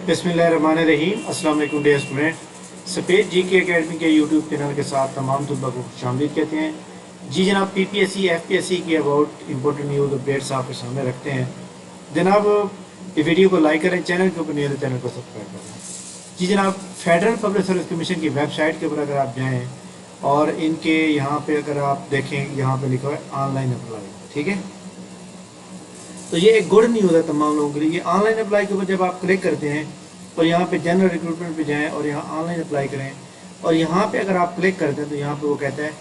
बिस्मिल्लाहिर्रहमानिर्रहीम। अस्सलाम वालेकुम डियर स्टूडेंट। सफ़ेद जी के अकेडमी के यूट्यूब चैनल के साथ तमाम तलबा को खुशामदीद कहते हैं। जी जनाब, पीपीएससी एफपीएससी की अबाउट इंपॉर्टेंट न्यूज़ अपडेट्स आपके सामने रखते हैं। जनाब, ये वीडियो को लाइक करें, चैनल के ऊपर नहीं तो चैनल को सब्सक्राइब करें। जी जनाब, फेडरल पब्लिक सर्विस कमीशन की वेबसाइट के ऊपर अगर आप जाएँ और इनके यहाँ पे अगर आप देखें, यहाँ पे लिखा है ऑनलाइन अप्लाई, ठीक है। तो ये एक गुड न्यूज़ है तमाम लोगों के लिए। ये ऑनलाइन अप्लाई के ऊपर जब आप क्लिक करते हैं और यहाँ पे जनरल रिक्रूटमेंट पे जाएं और यहाँ ऑनलाइन अप्लाई करें और यहाँ पे अगर आप क्लिक करते हैं तो यहाँ पे वो कहता है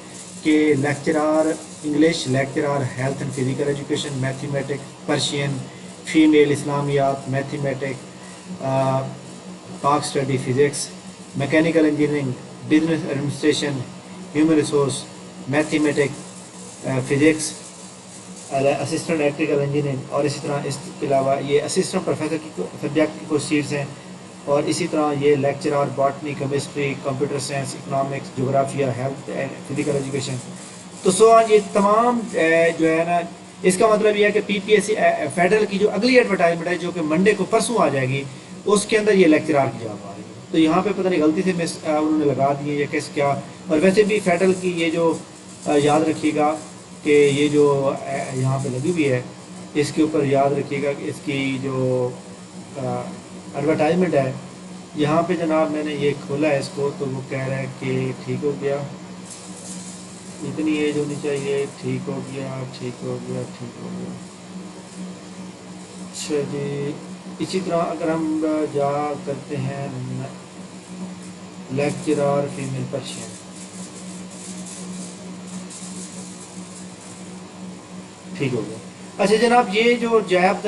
कि lecturer English, lecturer health and physical education, mathematics, Persian, female इस्लामियात, mathematics, Pak study, physics, mechanical engineering, business administration, human resource, mathematics, physics, assistant electrical engineering, और इसी तरह इसके अलावा ये असिस्टेंट प्रोफेसर की सब्जेक्ट की कुछ सीट्स हैं, और इसी तरह ये lecturer botany, chemistry, computer science, economics, जोग्राफिया, हेल्थ एंड फिजिकल एजुकेशन। तो सो आज ये तमाम जो है ना, इसका मतलब ये है कि पीपीएससी फेडरल की जो अगली एडवर्टाइजमेंट है जो कि मंडे को परसों आ जाएगी, उसके अंदर ये लेक्चरर की जॉब आ रही है। तो यहाँ पे पता नहीं गलती से मिस उन्होंने लगा दिए या किस क्या। और वैसे भी फेडरल की ये जो याद रखिएगा कि ये जो यहाँ पे लगी हुई है, इसके ऊपर याद रखिएगा कि इसकी जो एडवर्टाइजमेंट है, यहाँ पे जनाब मैंने ये खोला है इसको, तो वो कह रहा है कि ठीक हो गया, इतनी एज होनी चाहिए, ठीक हो गया, ठीक हो गया, ठीक हो गया। अच्छा जी, इसी तरह अगर हम जा करते हैं लेक्चरर फीमेल पर्शियन, ठीक हो गया। अच्छा जनाब, ये जो जॉब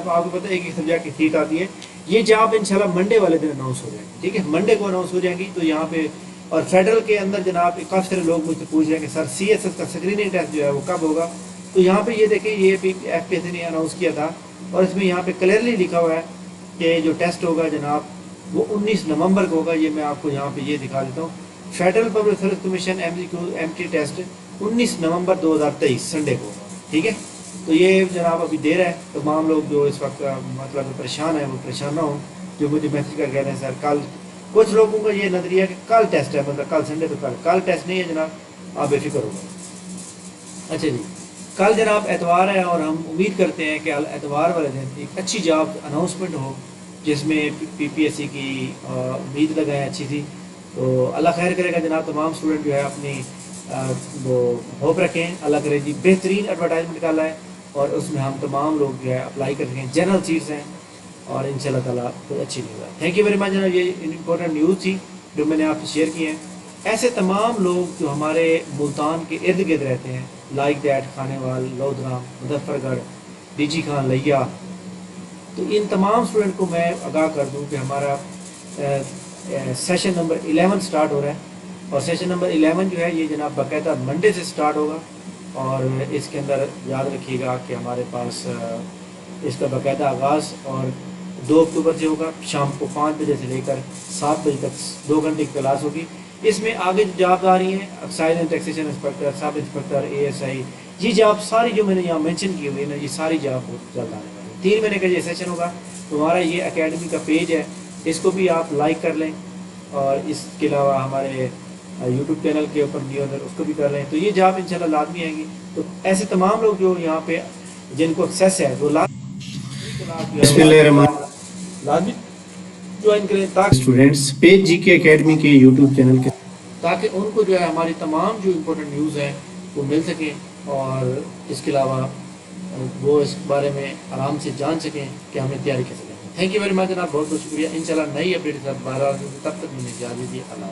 आपको पता है एक सब्जेक्ट की सीट आती है, ये जॉब इंशाल्लाह मंडे वाले दिन अनाउंस हो जाएगी, ठीक है। मंडे को अनाउंस हो जाएगी। तो यहाँ पे और फेडरल के अंदर जनाब काफ़ी सारे लोग मुझसे पूछ रहे हैं कि सर सीएसएस का स्क्रीनिंग टेस्ट जो है वो कब होगा। तो यहाँ पे ये देखें, ये एफपीएससी ने अनाउंस किया था और इसमें यहाँ पे क्लियरली लिखा हुआ है कि जो टेस्ट होगा जनाब वो 19 नवंबर को होगा। ये मैं आपको यहाँ पे ये दिखा देता हूँ। Federal public service commission MT test 19 नवंबर 2023 संडे को, ठीक है। तो ये जनाब अभी दे रहा है। तमाम लोग जो इस वक्त मतलब परेशान है वो परेशान ना हो, जो मुझे मैसेज कर कह रहे हैं सर कल। कुछ लोगों का ये नजरिया है कि कल टेस्ट है, मतलब कल संडे तो कल टेस्ट नहीं है जनाब, आप बेफिक्र हो। अच्छा जी, कल जनाब एतवार है और हम उम्मीद करते हैं कि एतवार वाले दिन एक अच्छी जॉब अनाउंसमेंट हो जिसमें पीपीएससी की उम्मीद लगाएं अच्छी सी। तो अल्लाह खैर करेगा जनाब। तमाम स्टूडेंट जो है अपनी वो होप रखें, अल्लाह करे जी बेहतरीन एडवर्टाइजमेंट निकाला है और उसमें हम तमाम लोग जो है अप्लाई कर सकें। जनरल चीज़ हैं और इंशाल्लाह ताला कोई अच्छी न्यूज़ है। थैंक यू वेरी मच जनाब, ये इंपॉर्टेंट न्यूज़ थी जो मैंने आपसे शेयर की है। ऐसे तमाम लोग जो हमारे मुल्तान के इर्द गिर्द रहते हैं, like that Khanewal, Lodhran, Muzaffargarh, DG Khan, Layyah, तो इन तमाम स्टूडेंट को मैं आगाह कर दूँ कि हमारा सेशन नंबर 11 स्टार्ट हो रहा है। और सेशन नंबर 11 जो है ये जनाब बाकायदा मंडे से स्टार्ट होगा और इसके अंदर याद रखिएगा कि हमारे पास इसका बाकायदा आगाज़ और 2 अक्टूबर से होगा। शाम को 5 बजे से लेकर 7 बजे तक 2 घंटे की क्लास होगी। इसमें आगे जो जॉब आ रही हैं, excise and taxation inspector, sub inspector, ASI, ये जॉब सारी जो मैंने यहाँ मेंशन की हुई है ना, ये सारी जॉब जल्द आने वाली है। 3 महीने का ये सेशन होगा। तो हमारा ये एकेडमी का पेज है, इसको भी आप लाइक कर लें और इसके अलावा हमारे यूट्यूब चैनल के ऊपर न्यूज़ है उसको भी कर लें। तो ये जॉब इंशाल्लाह लाजमी आएंगी। तो ऐसे तमाम लोग जो यहाँ पे जिनको एक्सेस है वो लाजमी ज्वाइन करें ताकि स्टूडेंट्स पेज जी के अकेडमी के यूट्यूब चैनल के, ताकि उनको जो है हमारी तमाम जो इम्पोर्टेंट न्यूज़ हैं वो मिल सकें और इसके अलावा वो इस बारे में आराम से जान सकें कि हमें तैयारी कैसे करनी है। थैंक यू वेरी मच जनाब, बहुत बहुत शुक्रिया। इंशाल्लाह नई अपडेट तब तक मुझे इजाज़त दीजिए। अल्लाह।